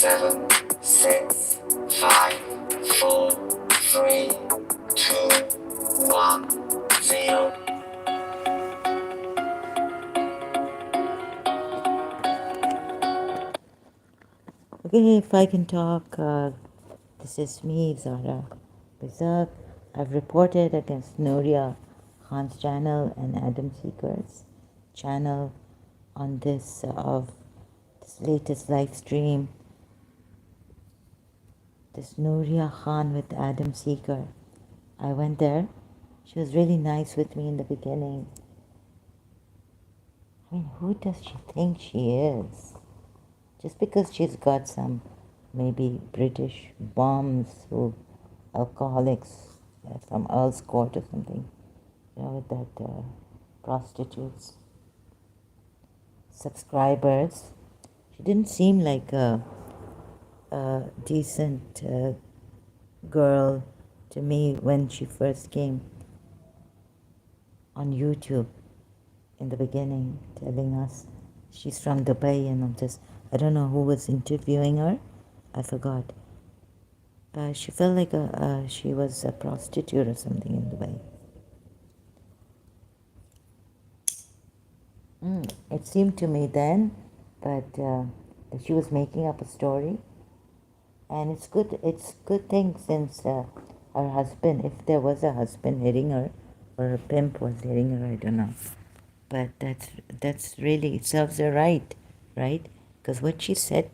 7, 6, 5, 4, 3, 2, 1, 0. Okay, if I can talk, this is me, Zara Bizak. I've reported against Nuriyah Khan's channel and Adam Seeker's channel on this of this latest live stream. This Nuriyah Khan with Adam Seeker. I went there. She was really nice with me in the beginning. I mean, who does she think she is? Just because she's got some maybe British bombs who alcoholics from Earl's Court or something, with that prostitutes, subscribers. She didn't seem like a decent girl to me when she first came on YouTube in the beginning, telling us she's from Dubai and all this. I don't know who was interviewing her. I forgot. She felt like she was a prostitute or something in Dubai. It seemed to me then, but that she was making up a story, and it's good. It's good thing since her husband, if there was a husband hitting her, or a pimp was hitting her, I don't know. But that's really, it serves her right? Because what she said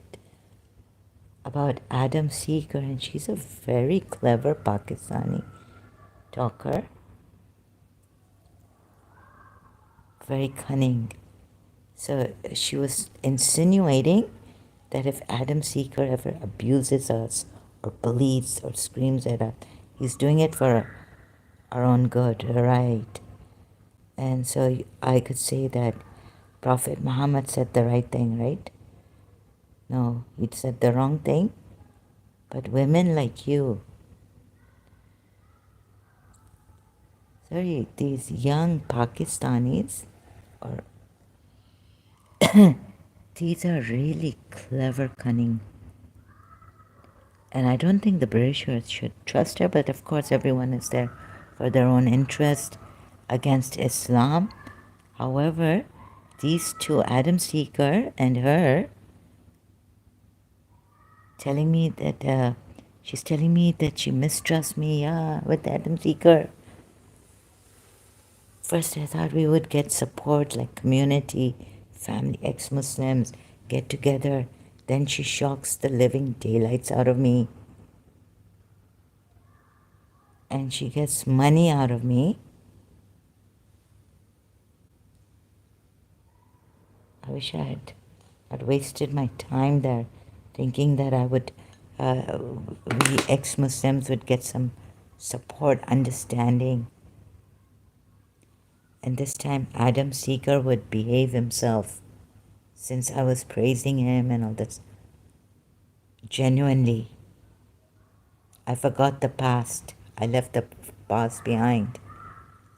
about Adam Seeker, and she's a very clever Pakistani talker, very cunning. So she was insinuating that if Adam Seeker ever abuses us or bleeds or screams at us, he's doing it for our own good, right? And so I could say that Prophet Muhammad said the right thing, right? No, he said the wrong thing. But women like you, sorry, these young Pakistanis, or these are really clever, cunning. And I don't think the Britishers should trust her, but of course everyone is there for their own interest against Islam. However, these two, Adam Seeker and her, telling me that she's telling me that she mistrusts me, with Adam Seeker. First I thought we would get support like community, family, ex-Muslims, get together. Then she shocks the living daylights out of me. And she gets money out of me. I wish I'd wasted my time there thinking that I would, we ex-Muslims would get some support, understanding. And this time Adam Seeker would behave himself since I was praising him and all this. Genuinely, I forgot the past. I left the past behind.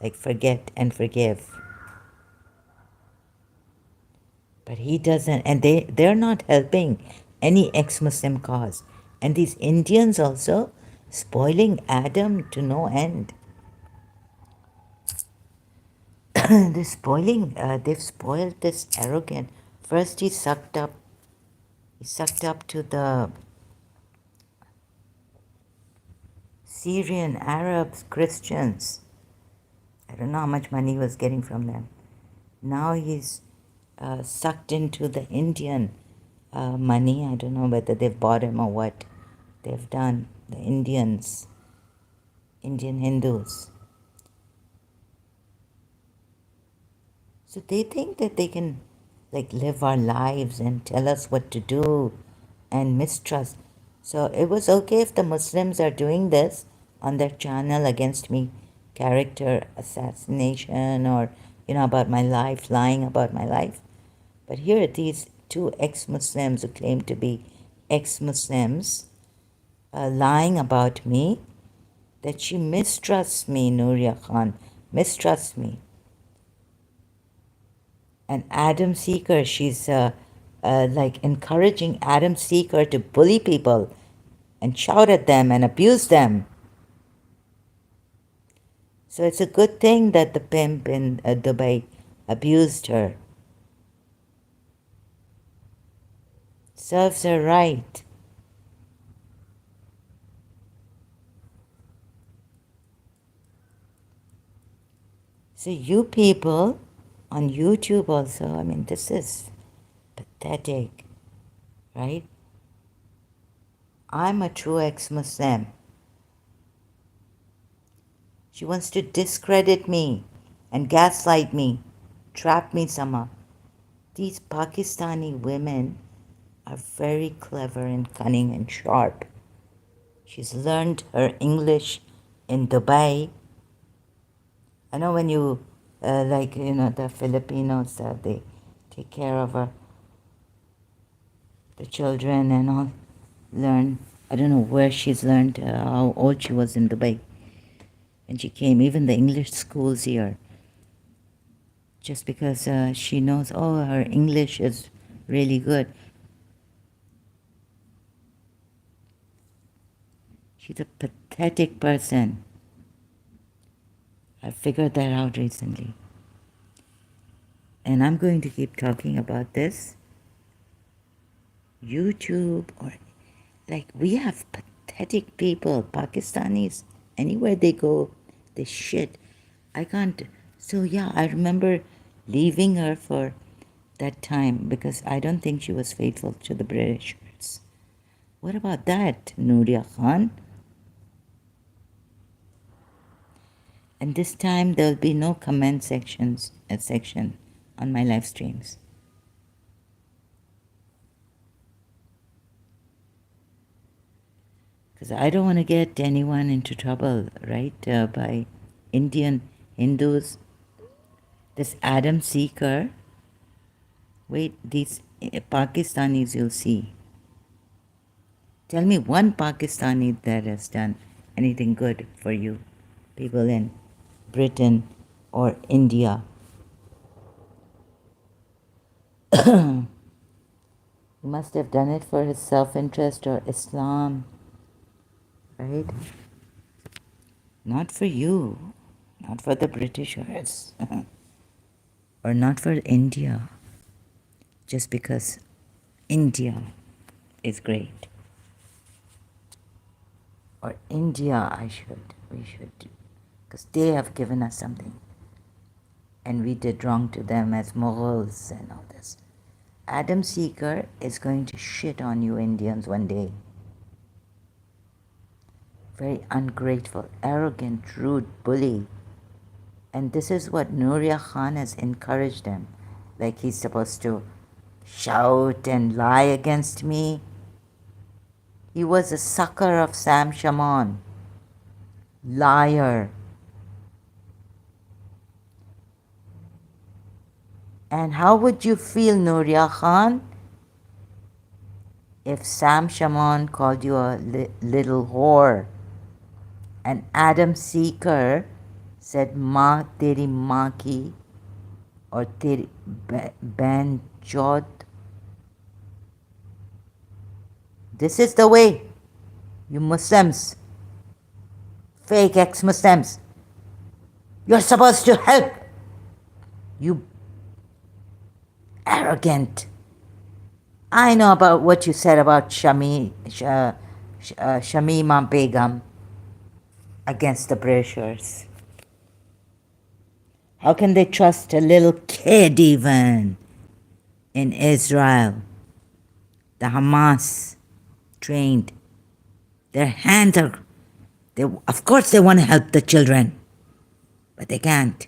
Like forget and forgive. But he doesn't, and they're not helping any ex-Muslim cause. And these Indians also spoiling Adam to no end. They've spoiled this arrogant. First he sucked up to the Syrian Arabs, Christians. I don't know how much money he was getting from them. Now he's sucked into the Indian money. I don't know whether they've bought him or what they've done. The Indians, Indian Hindus. So they think that they can like live our lives and tell us what to do and mistrust. So it was okay if the Muslims are doing this on their channel against me, character assassination or, about my life, lying about my life. But here these two ex-Muslims who claim to be ex-Muslims lying about me, that she mistrusts me, Nuriyah Khan, mistrusts me. And Adam Seeker, she's like encouraging Adam Seeker to bully people and shout at them and abuse them. So it's a good thing that the pimp in Dubai abused her. Serves her right. So you people on YouTube also, I mean, this is pathetic, right? I'm a true ex-Muslim. She wants to discredit me and gaslight me, trap me somehow. These Pakistani women are very clever and cunning and sharp. She's learned her English in Dubai. I know when you, the Filipinos, they take care of the children and all, learn. I don't know where she's learned, how old she was in Dubai when she came, even the English schools here. Just because she knows, oh, her English is really good. She's a pathetic person. I figured that out recently. And I'm going to keep talking about this. YouTube, or like, we have pathetic people, Pakistanis, anywhere they go, they shit. I can't. So yeah, I remember leaving her for that time because I don't think she was faithful to the Britishers. What about that, Nuriyah Khan? And this time there'll be no comment section on my live streams. Because I don't want to get anyone into trouble, right? By Indian Hindus. This Adam Seeker. Wait, these Pakistanis you'll see. Tell me one Pakistani that has done anything good for you, people in Britain or India. He must have done it for his self-interest or Islam, right? Not for you, not for the Britishers, or not for India, just because India is great. Or India, we should, because they have given us something. And we did wrong to them as Mughals and all this. Adam Seeker is going to shit on you Indians one day. Very ungrateful, arrogant, rude bully. And this is what Nuriyah Khan has encouraged him. Like he's supposed to shout and lie against me. He was a sucker of Sam Shamoun. Liar. And how would you feel, Nuriyah Khan, if Sam Shamoun called you a little whore and Adam Seeker said "Ma teri maa ki" or "teri ban chod"? This is the way, you Muslims, fake ex-Muslims. You're supposed to help, you arrogant. I know about what you said about Shamima Begum against the Britishers. How can they trust a little kid even in Israel? The Hamas trained. Their hands are, of course they want to help the children, but they can't.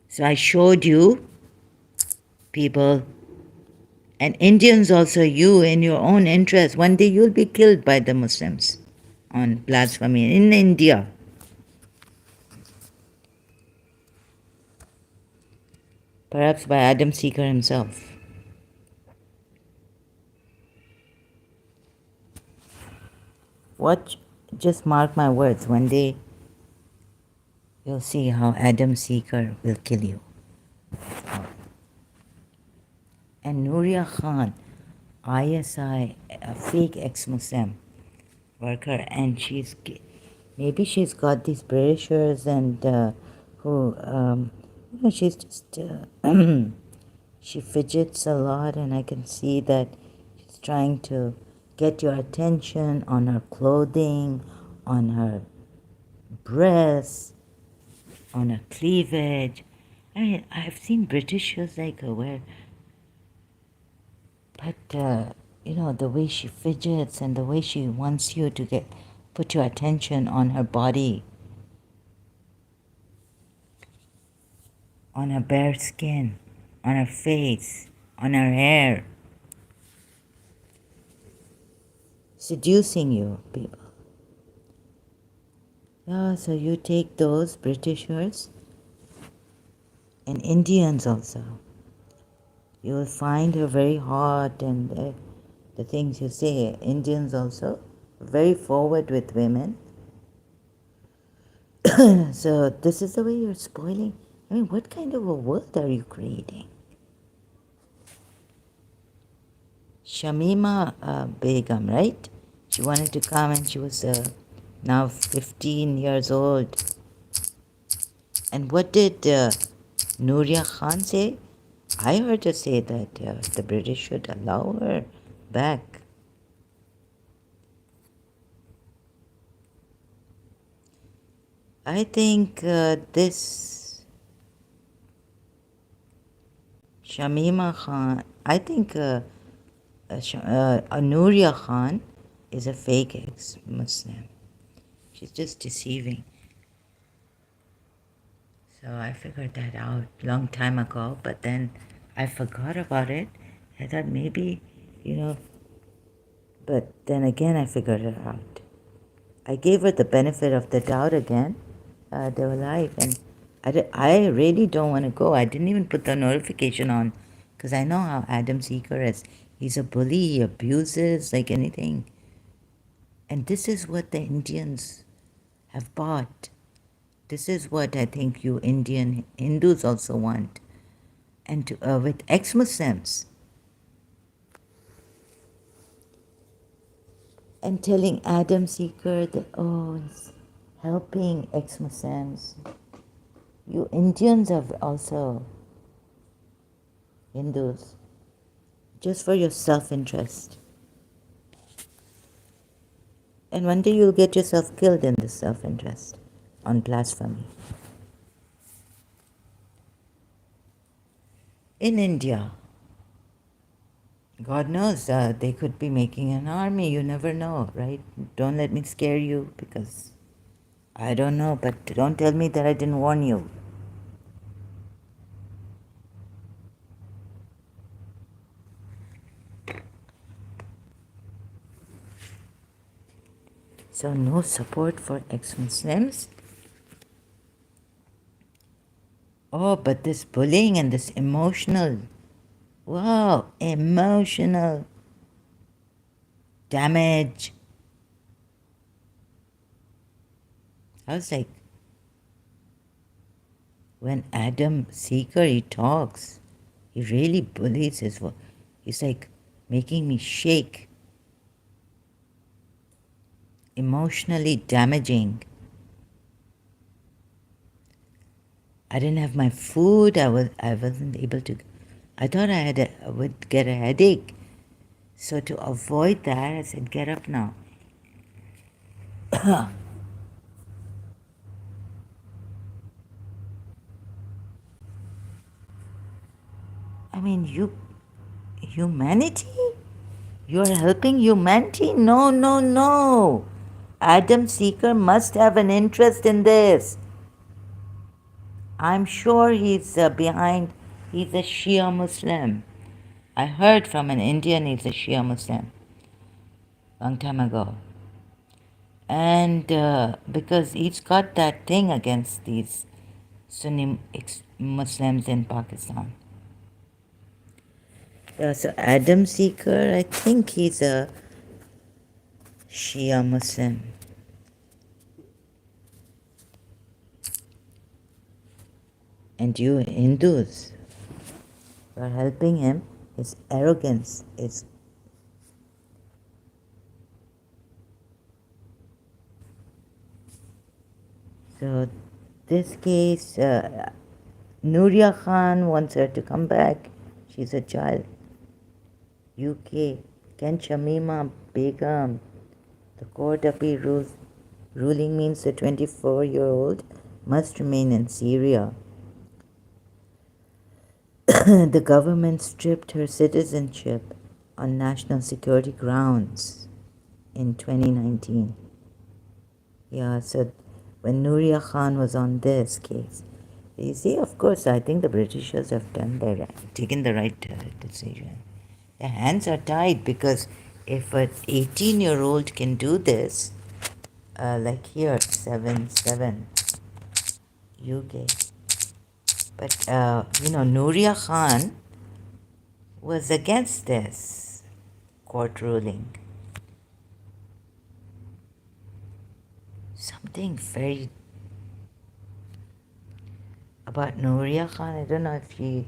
So I showed you, people, and Indians also, you in your own interest, one day you'll be killed by the Muslims on blasphemy in India. Perhaps by Adam Seeker himself. Watch, just mark my words, one day you'll see how Adam Seeker will kill you. And Nuriyah Khan, ISI, a fake ex-Muslim worker, and maybe she's got these Britishers and who, she's just, she fidgets a lot, and I can see that she's trying to get your attention on her clothing, on her breasts, on her cleavage. I mean, I've seen Britishers like her wear, but the way she fidgets and the way she wants you to put your attention on her body, on her bare skin, on her face, on her hair, seducing you, people. Yeah, so you take those Britishers and Indians also. You will find her very hot, and the things you say. Indians also very forward with women. So this is the way you're spoiling. I mean, what kind of a world are you creating? Shamima Begum, right? She wanted to come, and she was now 15 years old. And what did Nuriyah Khan say? I heard her say that the British should allow her back. I think this Shamima Khan, I think Nuriyah Khan is a fake ex-Muslim. She's just deceiving. So I figured that out long time ago, but then I forgot about it. I thought maybe, but then again I figured it out. I gave her the benefit of the doubt again. They were live, and I really don't want to go. I didn't even put the notification on because I know how Adam Seeker is. He's a bully, he abuses like anything. And this is what the Indians have bought. This is what I think you Indian Hindus also want. And with ex-Muslims. And telling Adam Seeker that, it's helping ex-Muslims. You Indians are also Hindus. Just for your self-interest. And one day you'll get yourself killed in this self-interest on blasphemy. In India, God knows, they could be making an army. You never know, right? Don't let me scare you because I don't know, but don't tell me that I didn't warn you. So no support for ex-Muslims. Oh, but this bullying and this emotional damage. I was like, when Adam Seeker, he talks, he really bullies his voice. He's like making me shake. Emotionally damaging. I didn't have my food. I wasn't able to. I thought I would get a headache. So to avoid that, I said, get up now. I mean, humanity? You're helping humanity? No, no, no. Adam Seeker must have an interest in this. I'm sure he's behind. He's a Shia Muslim. I heard from an Indian he's a Shia Muslim. Long time ago. And because he's got that thing against these Sunni Muslims in Pakistan. So Adam Seeker, I think he's a Shia Muslim. And you Hindus are helping him. his arrogance is. So this case, Nuriyah Khan wants her to come back. She's a child. UK. Ken Shamima Begum. The court appeal ruling means the 24-year-old must remain in Syria. The government stripped her citizenship on national security grounds in 2019. Yeah, so when Nuriyah Khan was on this case, you see, of course, I think the Britishers have taken the right decision. Their hands are tied because if an 18-year-old can do this, like here, 7-7 UK. But, Nuriyah Khan was against this court ruling. Something very about Nuriyah Khan, I don't know if she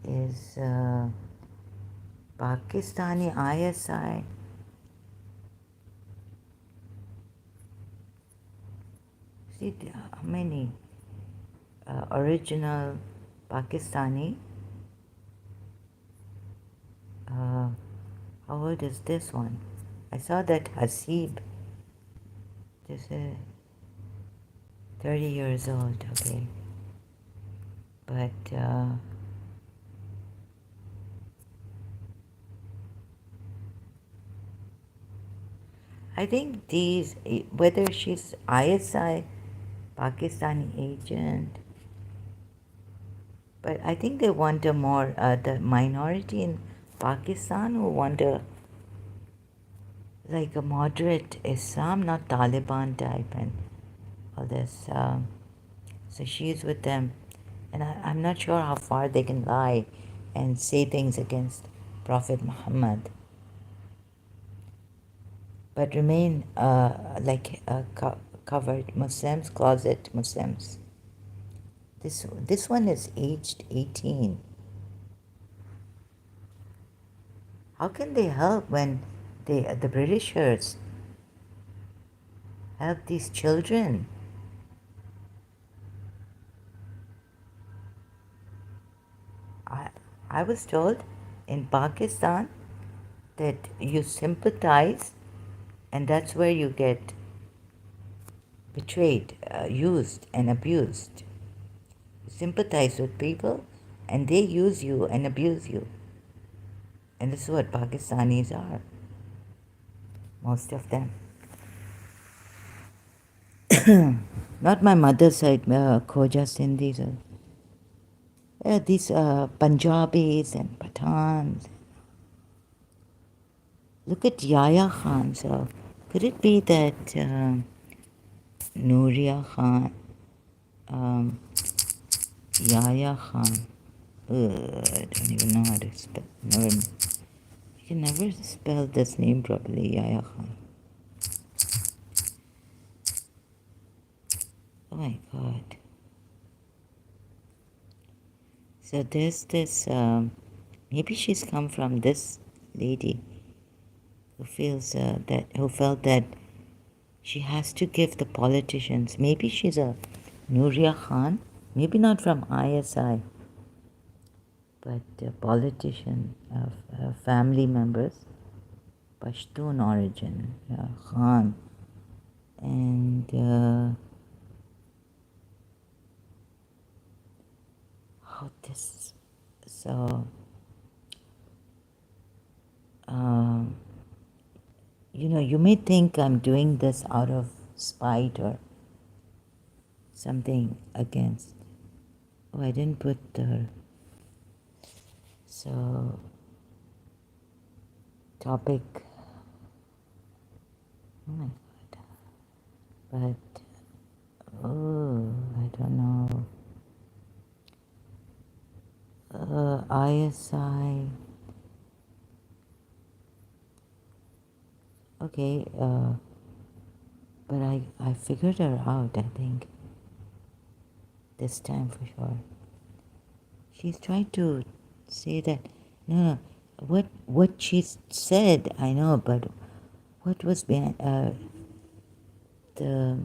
is Pakistani ISI. See how many original Pakistani. How old is this one? I saw that Hasib. This is 30 years old, okay. But I think these, whether she's ISI, Pakistani agent, but I think they want a more, the minority in Pakistan who want like a moderate Islam, not Taliban type and all this. So she's with them. And I'm not sure how far they can lie and say things against Prophet Muhammad. But remain covered Muslims, closet Muslims. This one is aged 18. How can they help when the Britishers help these children? I was told in Pakistan that you sympathize and that's where you get betrayed, used and abused. You sympathize with people and they use you and abuse you. And this is what Pakistanis are. Most of them. Not my mother's side, Khoja Sindhis. These Punjabis and Pathans. Look at Yahya Khan. So could it be that Nuriyah Khan, Yahya Khan? I don't even know how to spell. I can never spell this name properly, Yahya Khan. Oh my God. So there's this, maybe she's come from this lady who felt that she has to give the politicians, maybe she's a Nuriyah Khan, maybe not from ISI, but a politician, family members, Pashtun origin, Khan, and how this, so you may think I'm doing this out of spite or something against. Oh, I didn't put her. So, topic. Oh my God. But, I don't know. ISI. Okay, but I figured her out, I think. This time for sure. She's trying to say that, no, what she said, I know, but what was behind the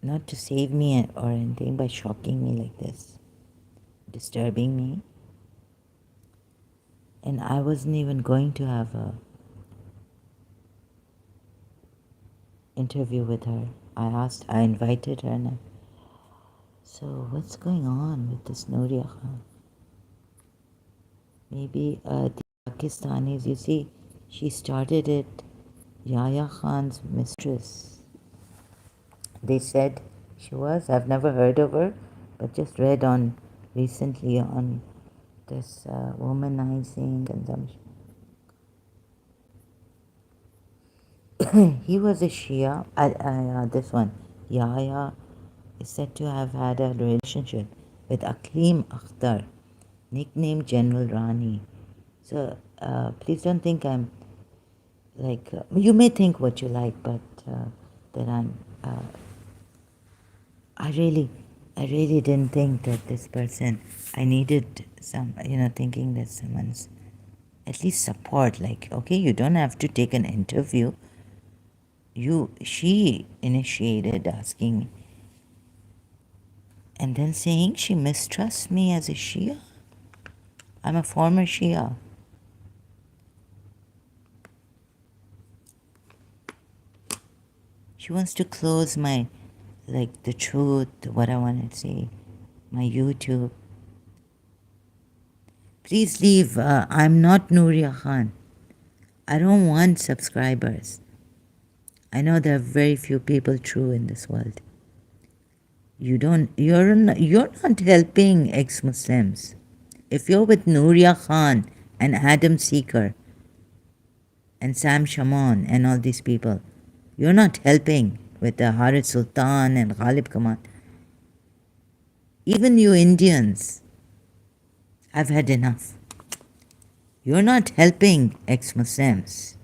not to save me or anything by shocking me like this, disturbing me, and I wasn't even going to have a interview with her. I invited her, and so what's going on with this Nuriyah Khan? Maybe the Pakistanis, you see, she started it, Yahya Khan's mistress. They said she was. I've never heard of her, but just read on recently on this womanizing consumption. He was a Shia. This one, Yahya, is said to have had a relationship with Aqlim Akhtar, nicknamed General Rani. So please don't think I'm like, you may think what you like, but that I really, I really didn't think that this person, I needed some, thinking that someone's at least support. Like, okay, you don't have to take an interview. She initiated asking me, and then saying she mistrusts me as a Shia. I'm a former Shia. She wants to close my, like, the truth, what I want to say, my YouTube. Please leave. I'm not Nuriyah Khan. I don't want subscribers. I know there are very few people true in this world. You're not helping ex-Muslims. If you're with Nuriyah Khan and Adam Seeker and Sam Shaman and all these people, you're not helping with the Harid Sultan and Ghalib Kamal. Even you Indians, I've had enough. You're not helping ex-Muslims.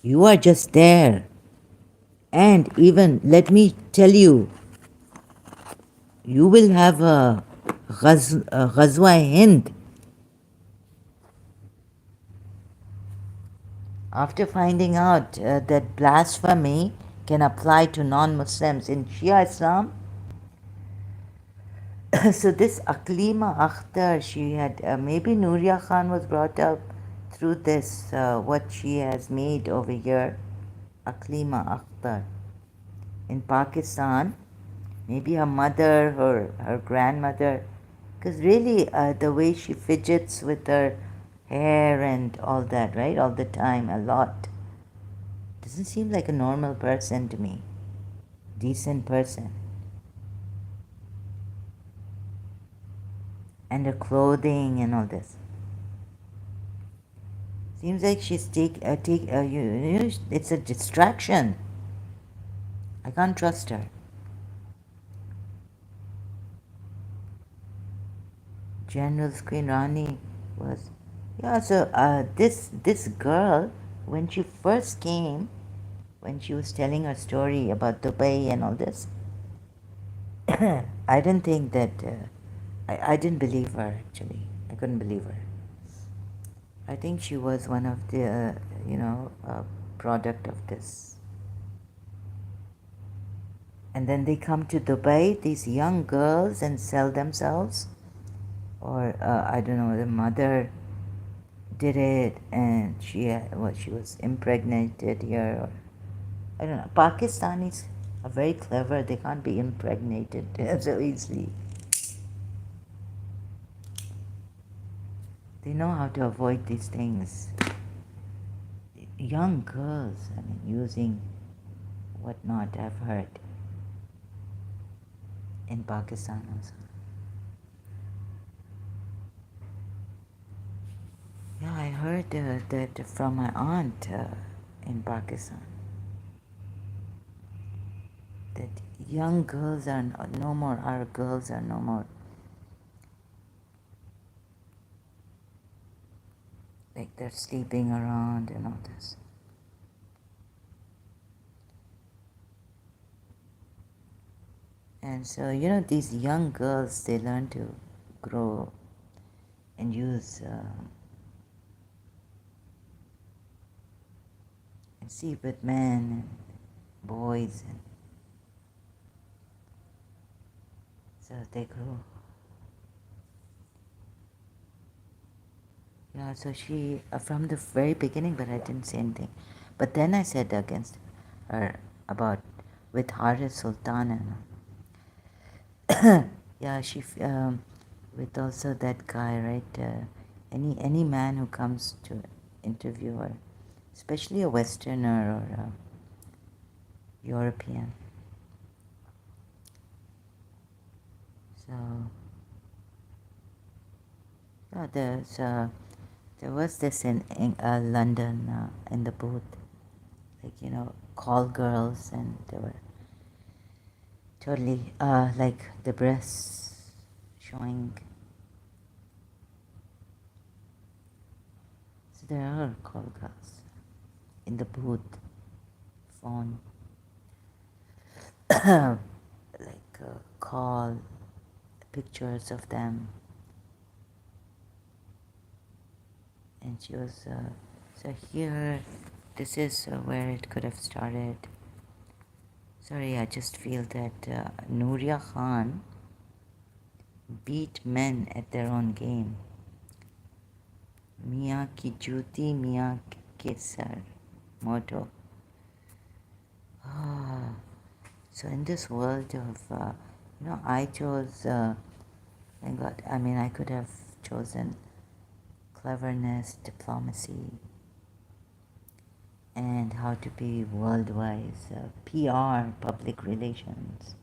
You are just there. And even, let me tell you, you will have a Ghazwa Hind. After finding out that blasphemy can apply to non-Muslims in Shia Islam, so this Aklima Akhtar, she had, maybe Nuriyah Khan was brought up through this, what she has made over here, Aklima Akhtar. In Pakistan, maybe her mother, her grandmother, because really the way she fidgets with her hair and all that, right, all the time, a lot, doesn't seem like a normal person to me, decent person. And her clothing and all this. Seems like she's it's a distraction. I can't trust her. General Queen Rani was, yeah. So this girl, when she first came, when she was telling her story about Dubai and all this, I didn't think that. I didn't believe her actually. I couldn't believe her. I think she was one of the product of this. And then they come to Dubai, these young girls, and sell themselves. Or I don't know, the mother did it, and she was impregnated here. Or I don't know. Pakistanis are very clever. They can't be impregnated so easily. They know how to avoid these things. Young girls, I mean, using whatnot, I've heard in Pakistan also. Yeah, I heard that from my aunt in Pakistan, that young girls are no more, our girls are no more, like they're sleeping around and all this. And so, these young girls, they learn to grow and use and sleep with men and boys, and so they grew. Yeah, so she, from the very beginning, but I didn't say anything. But then I said against her about with Haris Sultan and yeah, with also that guy, right? Any man who comes to interview her, especially a Westerner or a European. So yeah, there was this in London in the booth, like call girls, and they were totally like the breasts showing. So there are call girls in the booth, phone, like call pictures of them, and she was. So here, this is where it could have started. Sorry, I just feel that Nuriyah Khan beat men at their own game. Mia ki juti, Mia ke sar motto. Ah, so in this world of, I chose, thank God, I mean, I could have chosen cleverness, diplomacy, and how to be worldwide, PR, public relations.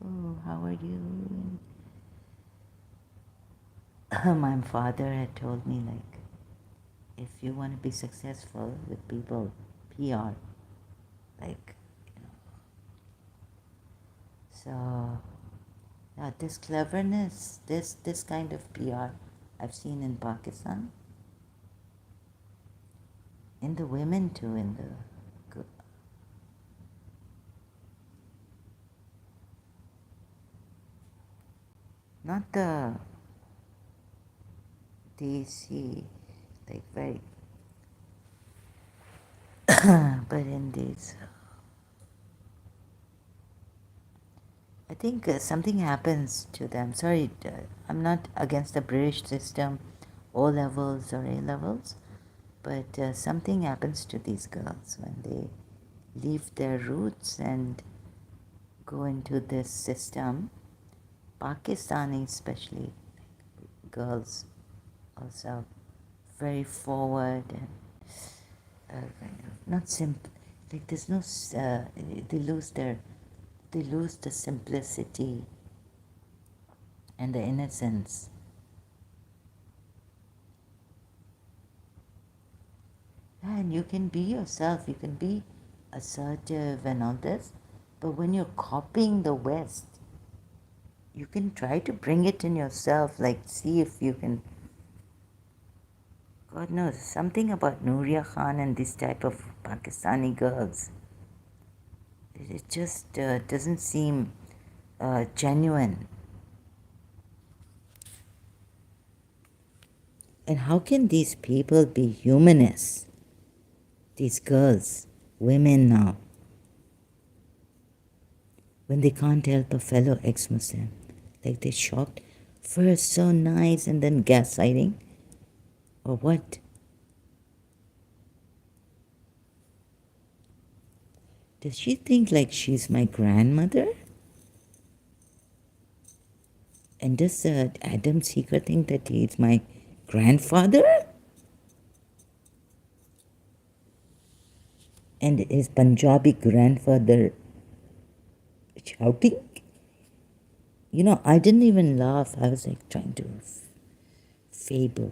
Oh, how are you? My father had told me, like, if you want to be successful with people, PR, like, so yeah, this cleverness, this kind of PR I've seen in Pakistan, in the women too, not the DC, like very, but in these, I think something happens to them. Sorry, I'm not against the British system, O levels or A levels, but something happens to these girls when they leave their roots and go into this system. Pakistani, especially girls, also very forward and kind of not simple. Like there's no, they lose the simplicity and the innocence. And you can be yourself, you can be assertive and all this, but when you're copying the West, you can try to bring it in yourself, like see if you can. God knows, something about Nuriyah Khan and this type of Pakistani girls, it just doesn't seem genuine. And how can these people be humanists? These girls, women now, when they can't help a fellow ex-Muslim, like they're shocked, first so nice and then gaslighting, or what? Does she think like she's my grandmother? And does Adam Seeker think that he's my grandfather? And his Punjabi grandfather shouting? I didn't even laugh. I was like trying to fable,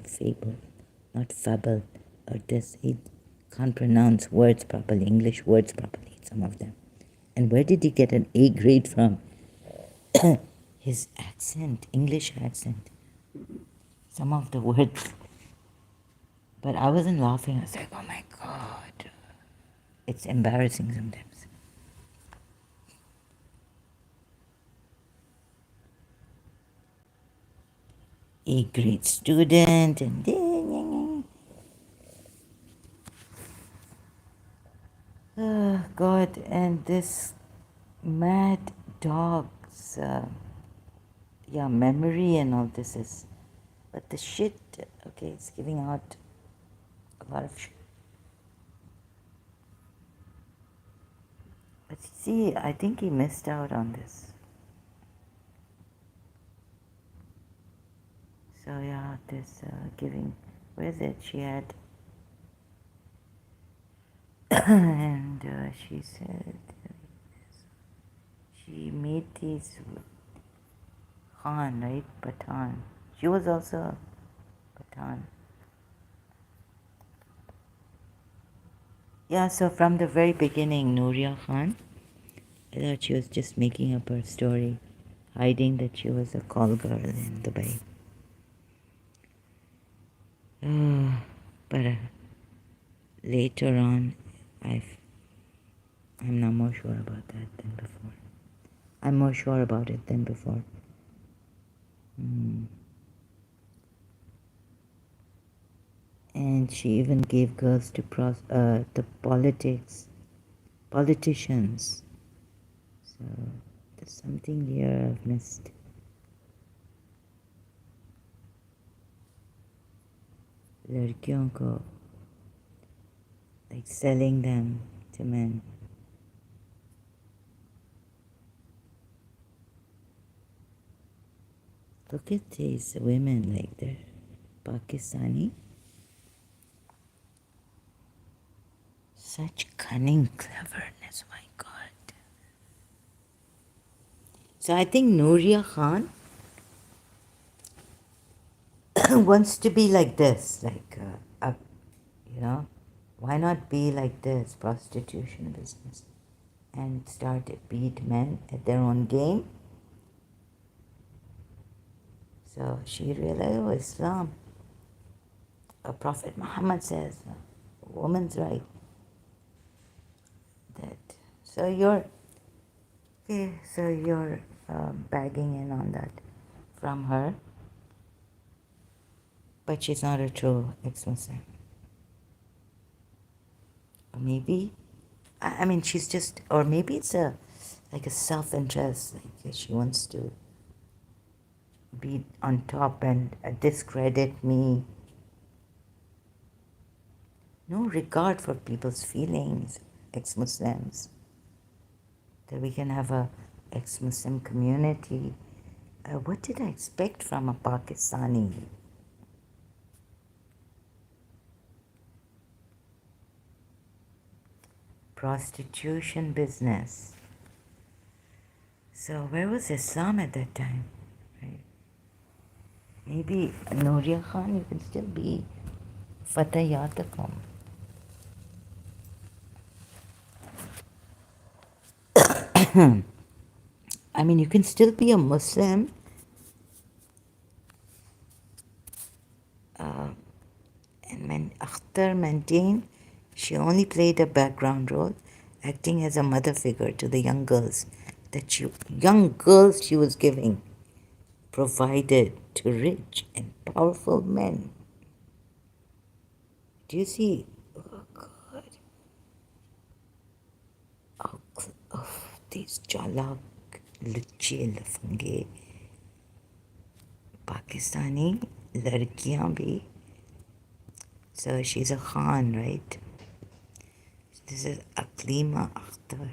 not fable, or this. He can't pronounce words properly, English words properly, some of them. And where did he get an A grade from? His accent, English accent. Some of the words. But I wasn't laughing. I was like, oh my God. It's embarrassing sometimes. A great student and oh God, and this mad dog's yeah, memory and all this is, but the shit, okay, it's giving out a lot of shit. But see, I think he missed out on this. So yeah, this giving, where is it? She had, and she said she made these Khan, right? Pathan. She was also Pathan. Yeah, so from the very beginning, Nuriyah Khan, I thought she was just making up her story, hiding that she was a call girl in Dubai. But later on, I'm not more sure about that than before. I'm more sure about it than before. And she even gave girls to the politicians. So there's something here I've missed. लड़कियों को, like selling them to men. Look at these women, like they're Pakistani. Such cunning cleverness, my God. So I think Nuriyah Khan wants to be like this, like, you know, why not be like this, prostitution business, and start to beat men at their own game? So she realized, oh, Islam, Prophet Muhammad says, woman's right. That so you're okay. So you're bagging in on that from her, but she's not a true ex-Muslim. Or maybe, I mean, she's just, or maybe it's like a self-interest, like she wants to be on top and discredit me. No regard for people's feelings, ex-Muslims. That we can have a ex-Muslim community. What did I expect from a Pakistani? Prostitution business. So where was Islam at that time? Right? Maybe Nuriyah Khan, you can still be Fatayatakum. I mean, you can still be a Muslim. And Akhtar maintained she only played a background role, acting as a mother figure to the young girls she was giving, provided to rich and powerful men. Do you see? Oh God! Oh, these jalak, luच्चे लफंगे Pakistani लड़कियां भी. So she's a Khan, right? This is Aklima Akhtar.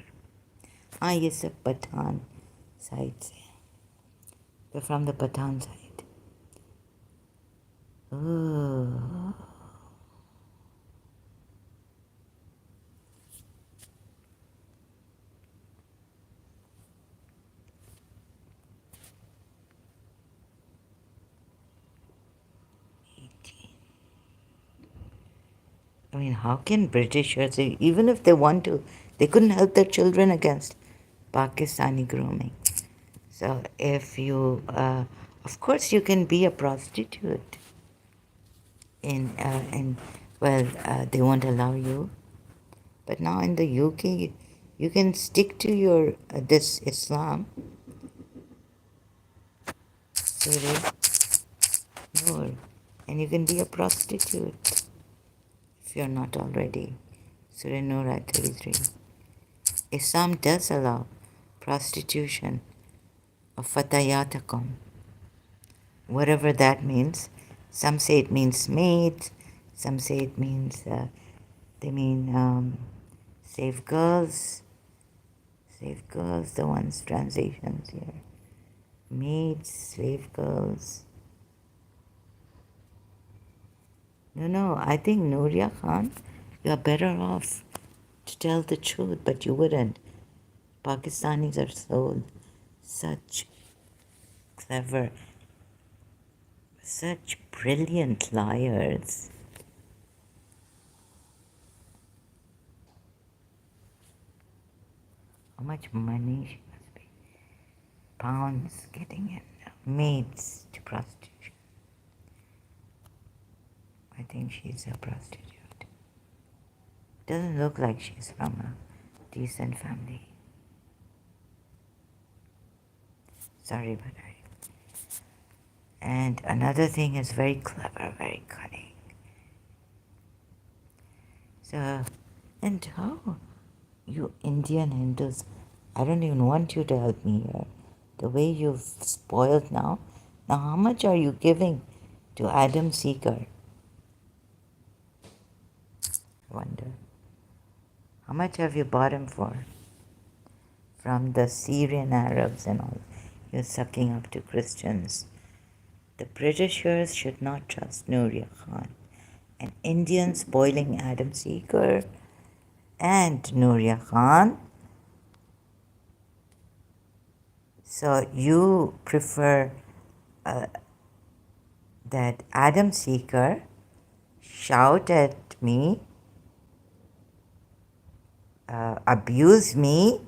हाँ ये सब Pathan side से. We're from the Pathan side. Oh. I mean, how can Britishers, even if they want to, they couldn't help their children against Pakistani grooming. So if you, of course, you can be a prostitute. They won't allow you. But now in the UK, you can stick to your this Islam. Sorry. Sure. And you can be a prostitute if you're not already. Surah Nur 33. Islam does allow prostitution of fatayatakum, whatever that means. Some say it means maids, some say it means, they mean slave girls, the ones translations here. Maids, slave girls. No, I think Nuriyah Khan, you're better off to tell the truth, but you wouldn't. Pakistanis are so such clever, such brilliant liars. How much money she must be. Pounds getting in. Maids to prostitution. I think she's a prostitute. Doesn't look like she's from a decent family. Sorry, but I. And another thing is very clever, very cunning. So, and how you Indian Hindus, I don't even want you to help me here. The way you've spoiled now. Now, how much are you giving to Adam Seeker? I wonder. How much have you bought him for? From the Syrian Arabs and all. You're sucking up to Christians. The Britishers should not trust Nuriyah Khan. And Indians spoiling Adam Seeker and Nuriyah Khan. So you prefer that Adam Seeker shout at me, abuse me,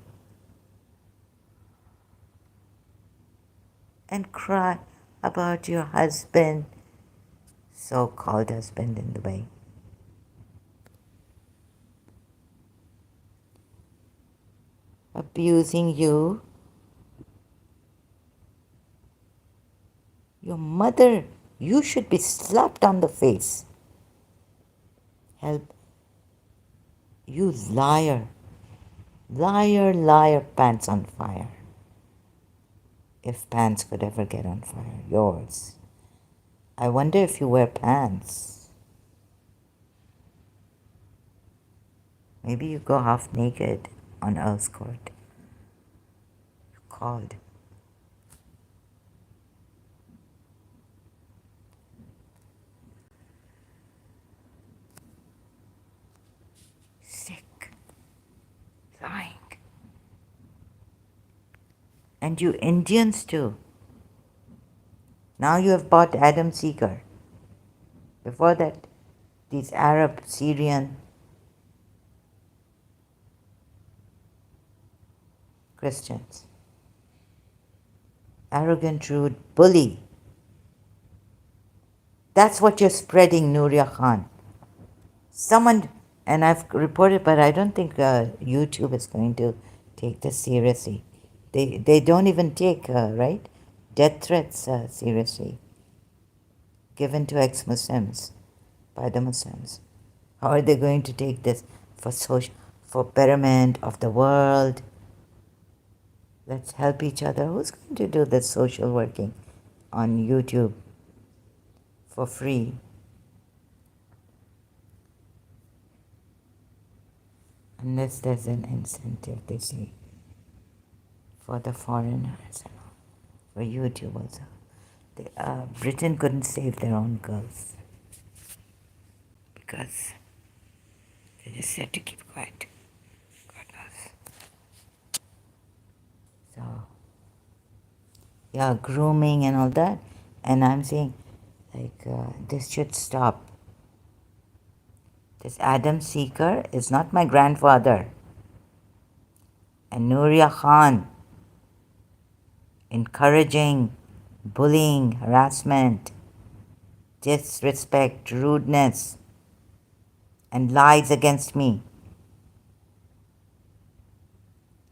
and cry about your husband, so-called husband in the way. Abusing you. Your mother, you should be slapped on the face. Help. You liar. Liar, liar, pants on fire. If pants could ever get on fire, yours. I wonder if you wear pants. Maybe you go half naked on Earl's Court. You're called. Sick. Lying. And you Indians too. Now you have bought Adam Seeker. Before that, these Arab, Syrian, Christians. Arrogant, rude, bully. That's what you're spreading, Nuriyah Khan. Someone, and I've reported, but I don't think YouTube is going to take this seriously. They don't even take, right, death threats seriously, given to ex-Muslims by the Muslims. How are they going to take this for betterment of the world? Let's help each other. Who's going to do this social working on YouTube for free? Unless there's an incentive, they say, for the foreigners and all, for YouTube also. Britain couldn't save their own girls because they just said to keep quiet. God knows. So, yeah, grooming and all that. And I'm saying, like, this should stop. This Adam Seeker is not my grandfather. And Nuriyah Khan encouraging bullying, harassment, disrespect, rudeness, and lies against me.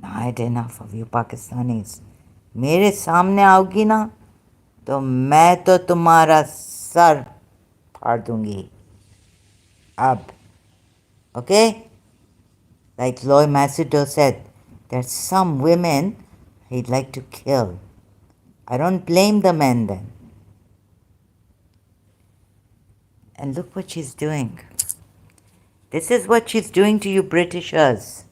I had enough of you Pakistanis. मेरे सामने आओगी ना तो मैं तो तुम्हारा sar फाड़ दूंगी अब. Okay? Like Loy Masudo said, there's some women he'd like to kill. I don't blame the men then. And look what she's doing. This is what she's doing to you Britishers.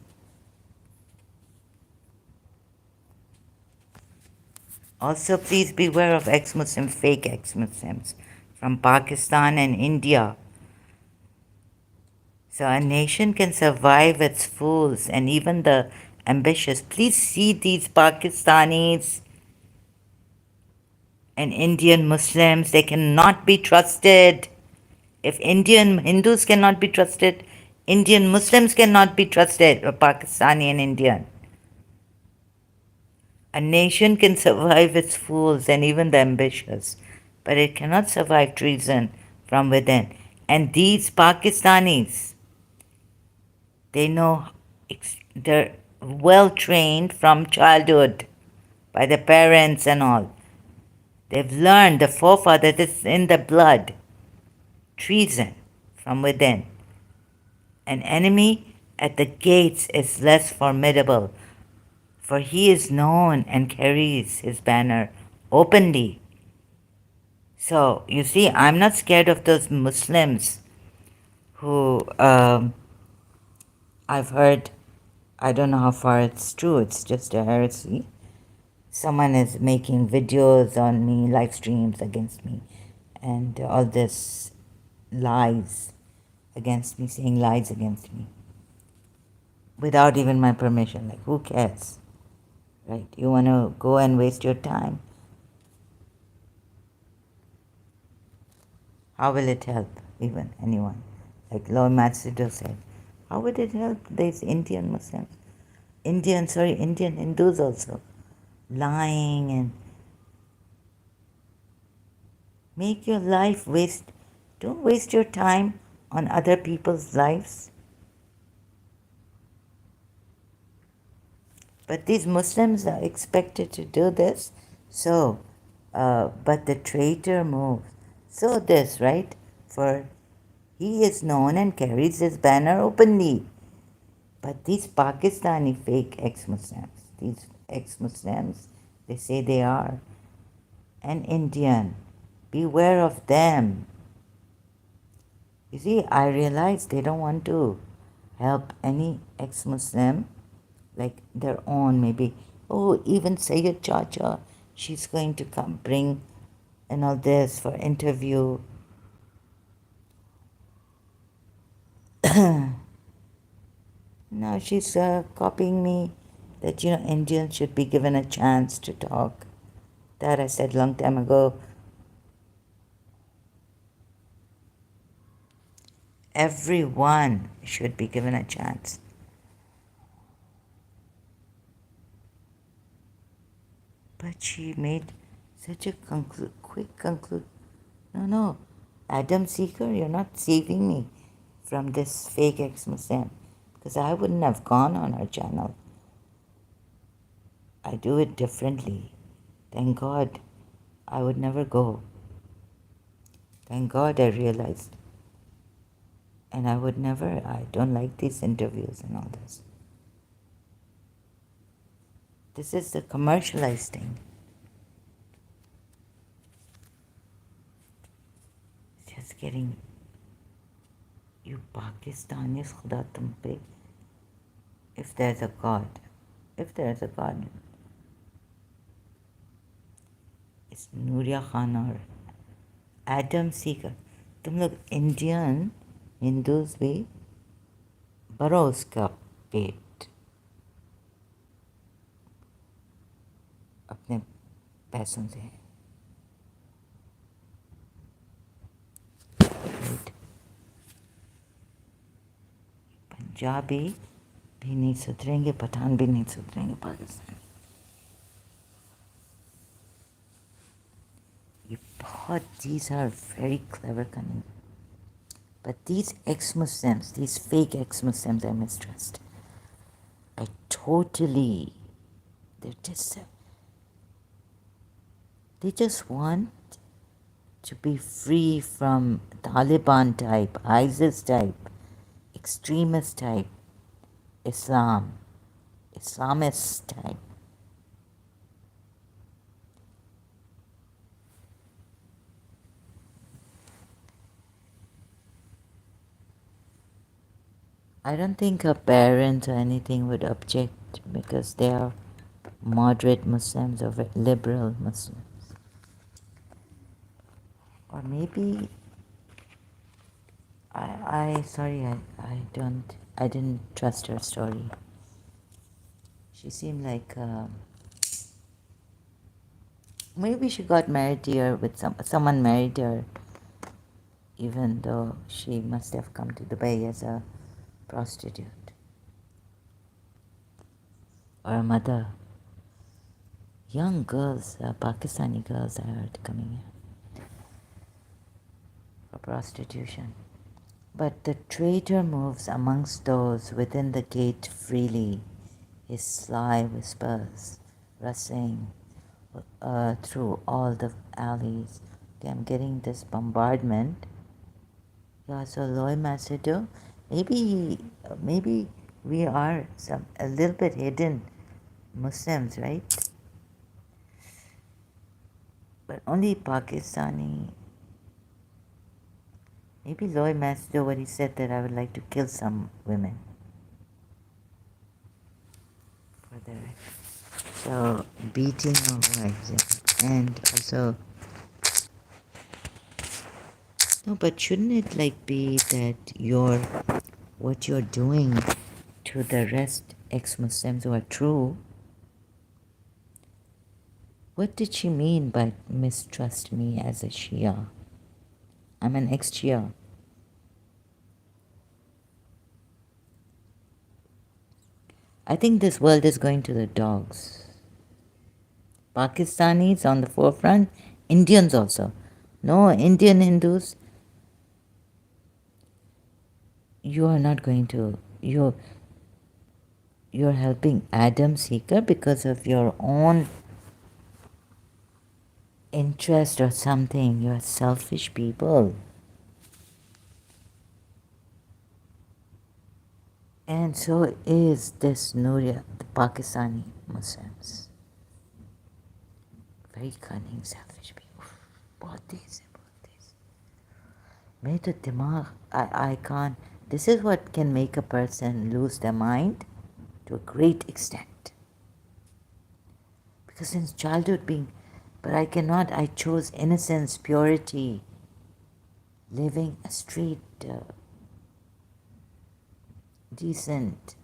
Also, please beware of ex-Muslim, fake ex-Muslims from Pakistan and India. So a nation can survive its fools and even the ambitious. Please see these Pakistanis and Indian Muslims. They cannot be trusted. If Indian Hindus cannot be trusted, Indian Muslims cannot be trusted, or Pakistani and Indian. A nation can survive its fools and even the ambitious, but it cannot survive treason from within. And these Pakistanis, they know, they're well trained from childhood by their parents and all. They've learned the forefathers, it's in the blood. Treason from within. An enemy at the gates is less formidable, for he is known and carries his banner openly. So, you see, I'm not scared of those Muslims who I've heard, I don't know how far it's true, it's just a heresy. Someone is making videos on me, live streams against me, and all this lies against me, saying lies against me, without even my permission. Like, who cares? Right? You want to go and waste your time? How will it help even anyone? Like Lord Matsudo said, how would it help these Indian Muslims? Indian Hindus also. Lying and make your life waste. Don't waste your time on other people's lives. But these Muslims are expected to do this. So, but the traitor moves. So this, right? For he is known and carries his banner openly. But these Pakistani fake ex-Muslims, they say they are, and Indian, beware of them. You see, I realize they don't want to help any ex-Muslim, like their own, maybe, oh, even Sayyid Chacha, she's going to come bring and all this for interview. Now she's copying me that, Indians should be given a chance to talk. That I said long time ago. Everyone should be given a chance. But she made such a quick conclude. No, Adam Seeker, you're not saving me from this fake ex-Muslim, because I wouldn't have gone on her channel. I do it differently. Thank God I would never go. Thank God I realized. And I don't like these interviews and all this. This is the commercialized thing. Just getting you Pakistanis, khuda tum pe. If there's a God, it's Nuriyah Khan or Adam Seeker. तुम लोग Indian Hindus भी भरो उसका पेट अपने पैसों से. पंजाबी भी नहीं सुधरेंगे, पठान भी नहीं सुधरेंगे, Pakistan. These are very clever, cunning. But these ex-Muslims, these fake ex-Muslims, I mistrust. They're just, they just want to be free from Taliban type, ISIS type, extremist type, Islamist type. I don't think a parent or anything would object because they are moderate Muslims or liberal Muslims. Or maybe I didn't trust her story. She seemed like maybe she got married here with someone married her, even though she must have come to Dubai as a prostitute or a mother. Young girls, Pakistani girls, I heard coming in for prostitution. But the traitor moves amongst those within the gate freely, his sly whispers rustling through all the alleys. Okay, I'm getting this bombardment. Yeah, so Loy Macedo, maybe we are a little bit hidden Muslims, right? But only Pakistani. Maybe Loy Macedo, what he said that I would like to kill some women. For the so beating of wives, yeah. And also no, but shouldn't it like be that what you're doing to the rest ex-Muslims who are true? What did she mean by mistrust me as a Shia? I'm an ex-Shia. I think this world is going to the dogs. Pakistanis on the forefront, Indians also. No, Indian Hindus, you are not going to. You're helping Adam Seeker because of your own interest or something. You're selfish people. And so is this Nuriyah, the Pakistani Muslims. Very cunning, selfish people. बहुत तेज है, बहुत तेज. मेरे तो दिमाग, I can't. This is what can make a person lose their mind to a great extent. Because since childhood but I cannot, I chose innocence, purity, living a straight, decent,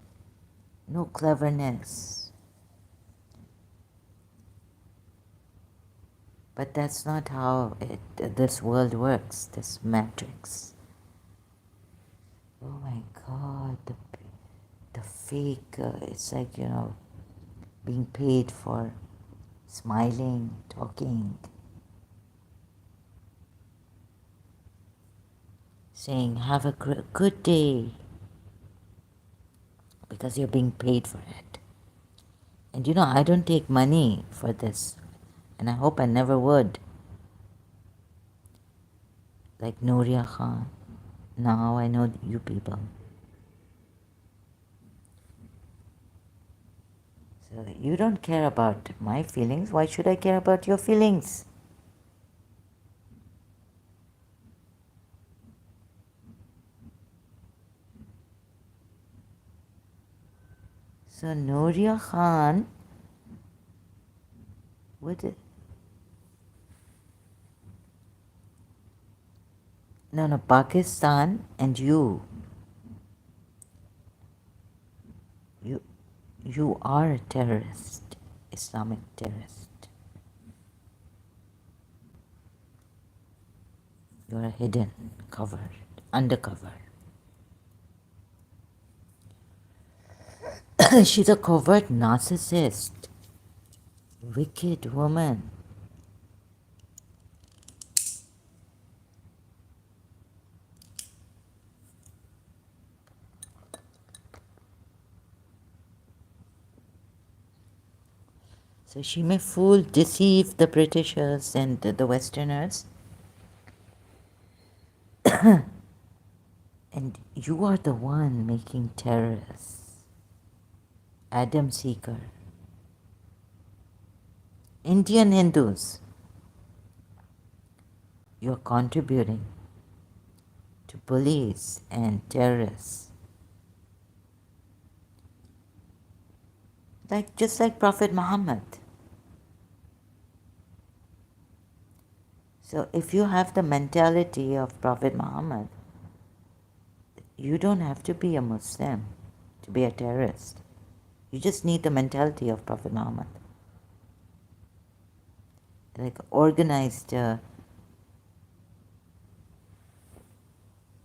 no cleverness. But that's not how this world works, this matrix. Oh my God, the fake, it's like, being paid for smiling, talking, saying, have a good day, because you're being paid for it. And I don't take money for this, and I hope I never would. Like Nuriyah Khan. Now I know you people. So you don't care about my feelings. Why should I care about your feelings? So Nuriyah Khan would... No, Pakistan and you. You are a terrorist, Islamic terrorist. You're a hidden, covered, undercover. She's a covert narcissist, wicked woman. So she may deceive the Britishers and the Westerners, And you are the one making terrorists. Adam Seeker. Indian Hindus, you're contributing to bullies and terrorists. Just like Prophet Muhammad. So if you have the mentality of Prophet Muhammad, you don't have to be a Muslim to be a terrorist. You just need the mentality of Prophet Muhammad. Like organized,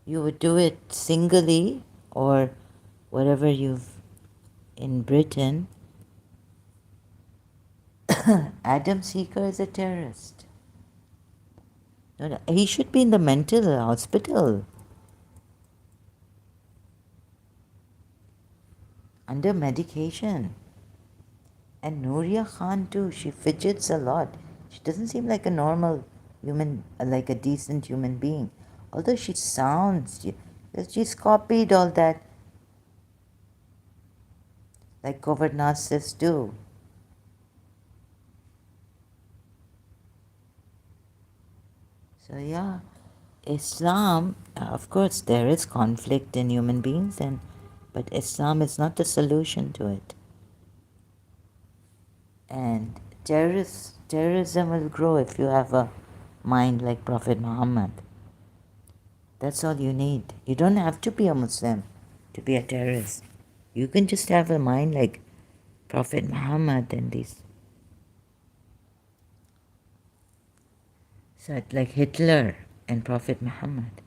you would do it singly or whatever you've in Britain. Adam Seeker is a terrorist. No, he should be in the mental hospital under medication. And Nuriyah Khan too, she fidgets a lot. She doesn't seem like a normal human, like a decent human being. Although she sounds, she's copied all that, like covert narcissists do. So yeah, Islam, of course, there is conflict in human beings, but Islam is not the solution to it. And terrorism will grow if you have a mind like Prophet Muhammad. That's all you need. You don't have to be a Muslim to be a terrorist. You can just have a mind like Prophet Muhammad and these. So like Hitler and Prophet Muhammad.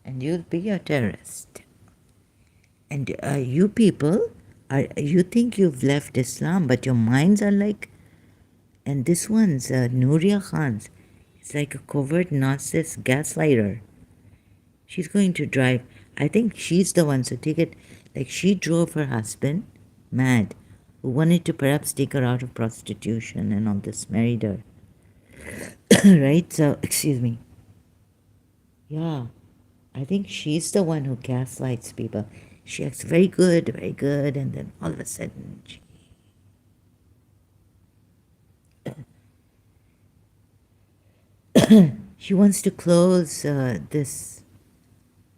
And you'll be a terrorist. And you people, you think you've left Islam, but your minds are like, and this one's Nuriyah Khan's. It's like a covert narcissist gaslighter. She's going to drive. I think she's the one. So take it like she drove her husband mad, who wanted to perhaps take her out of prostitution and all this, married her. Right? So, excuse me. Yeah, I think she's the one who gaslights people. She acts very good, and then all of a sudden she wants to close this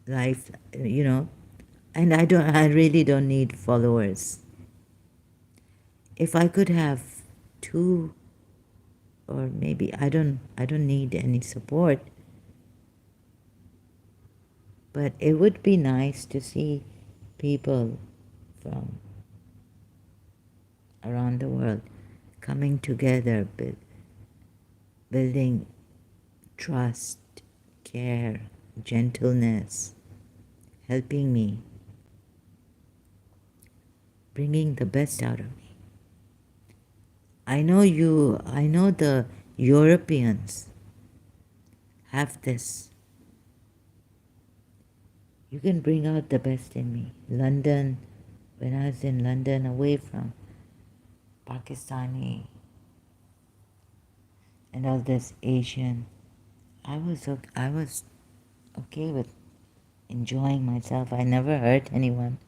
life, and I really don't need followers. If I could have two, or maybe I don't need any support, but it would be nice to see people from around the world coming together, building trust, care, gentleness, helping me, bringing the best out of me. I know the Europeans have this. You can bring out the best in me. London, when I was in London, away from Pakistani and all this Asian, I was okay with enjoying myself. I never hurt anyone.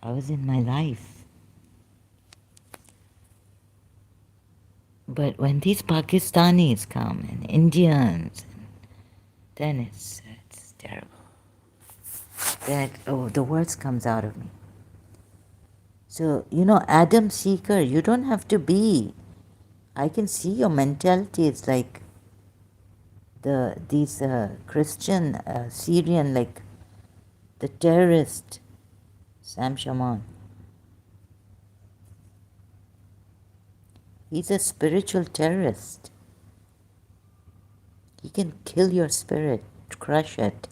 I was in my life. But when these Pakistanis come and Indians, then it's terrible. Then the words comes out of me. So, Adam Seeker, you don't have to be. I can see your mentality is like these Christian, Syrian, like the terrorist, Sam Shaman. He's a spiritual terrorist. He can kill your spirit, crush it.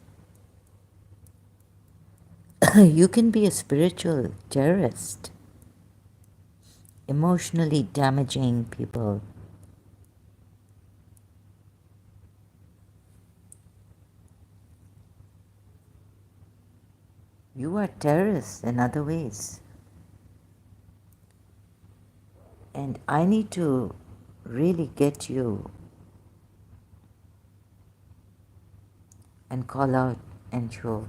You can be a spiritual terrorist, emotionally damaging people. You are terrorists in other ways. And I need to really get you and call out and show.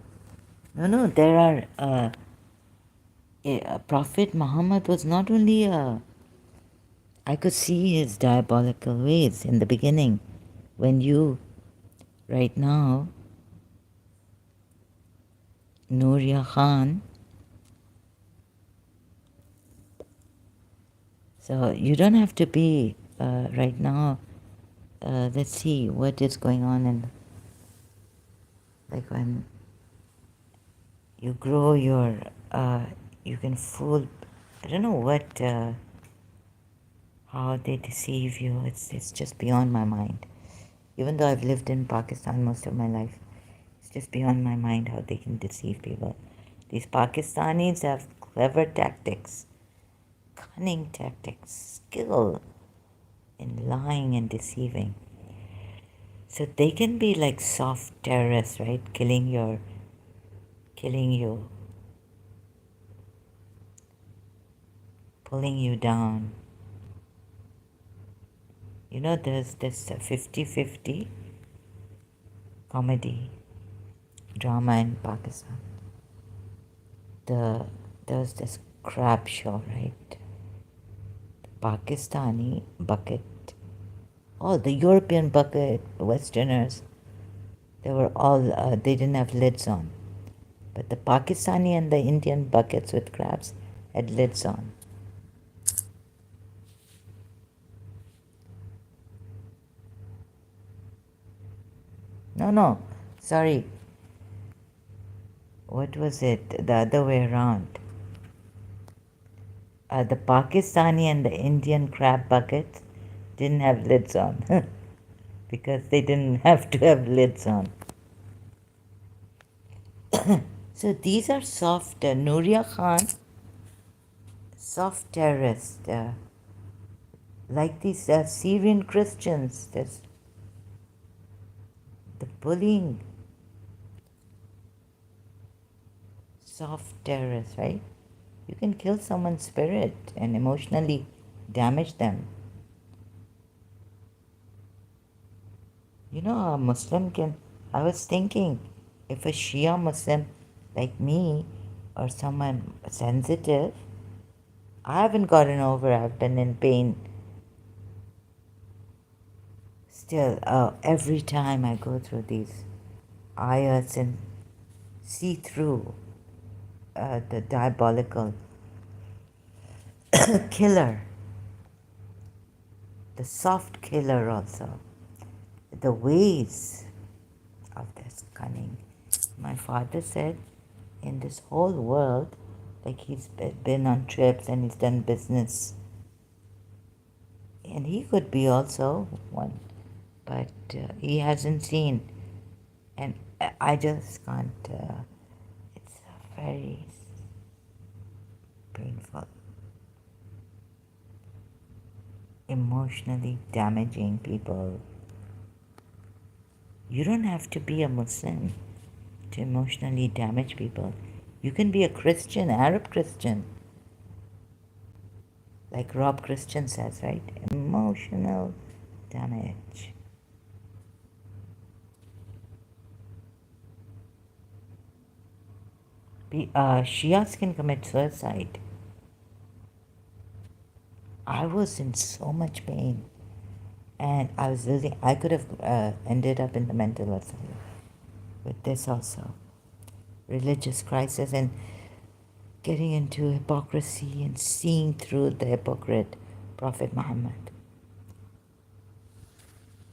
No, there are. Prophet Muhammad was not only a. I could see his diabolical ways in the beginning. When you, right now, Nuriyah Khan, so you don't have to be right now. Let's see what is going on in, like when you grow your, you can fool. I don't know what, how they deceive you. It's just beyond my mind. Even though I've lived in Pakistan most of my life, it's just beyond my mind how they can deceive people. These Pakistanis have clever tactics, cunning tactics, skill in lying and deceiving. So they can be like soft terrorists, right? Killing you, pulling you down. You know, there's this 50-50 comedy drama in Pakistan. There's this crab show, right? Pakistani bucket. All the European bucket, Westerners, they were all, they didn't have lids on. But the Pakistani and the Indian buckets with crabs had lids on. No, sorry. What was it? The other way around. The Pakistani and the Indian crab buckets didn't have lids on because they didn't have to have lids on. So these are soft, Nuriyah Khan, soft terrorists, like these Syrian Christians, the bullying, soft terrorists, right? You can kill someone's spirit and emotionally damage them. You know, a Muslim can. I was thinking if a Shia Muslim like me or someone sensitive, I haven't gotten over, I've been in pain. Still, every time I go through these ayats and see through the diabolical killer, the soft killer also, the ways of this cunning. My father said, in this whole world, like he's been on trips and he's done business, and he could be also one, but he hasn't seen, and I just can't. It's very painful, emotionally damaging people. You don't have to be a Muslim to emotionally damage people. You can be a Christian, Arab Christian, like Rob Christian says, right? Emotional damage. Shias can commit suicide. I was in so much pain, and I could have ended up in the mental asylum with this also. Religious crisis and getting into hypocrisy and seeing through the hypocrite Prophet Muhammad.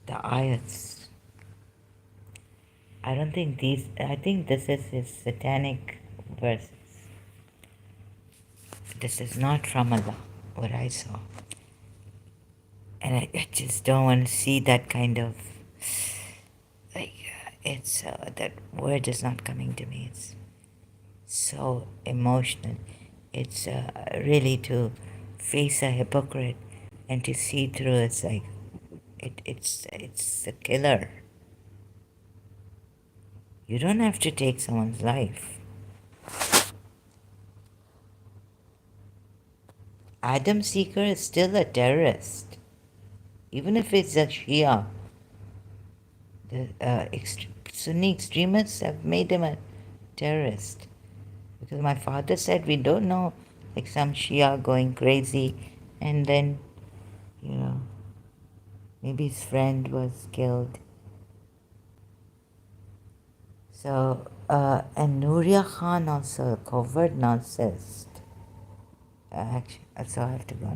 The ayats. I think this is his satanic verses. This is not from Allah, what I saw. And I just don't want to see that kind of, like, that word is not coming to me. It's so emotional. It's really to face a hypocrite and to see through. It's like it's a killer. You don't have to take someone's life. Adam Seeker is still a terrorist, even if it's a Shia. The Sunni extremists have made him a terrorist. Because my father said we don't know, like some Shia going crazy, and then, you know, maybe his friend was killed. So, and Nuriyah Khan also, a covert narcissist. Actually, so I have to go now.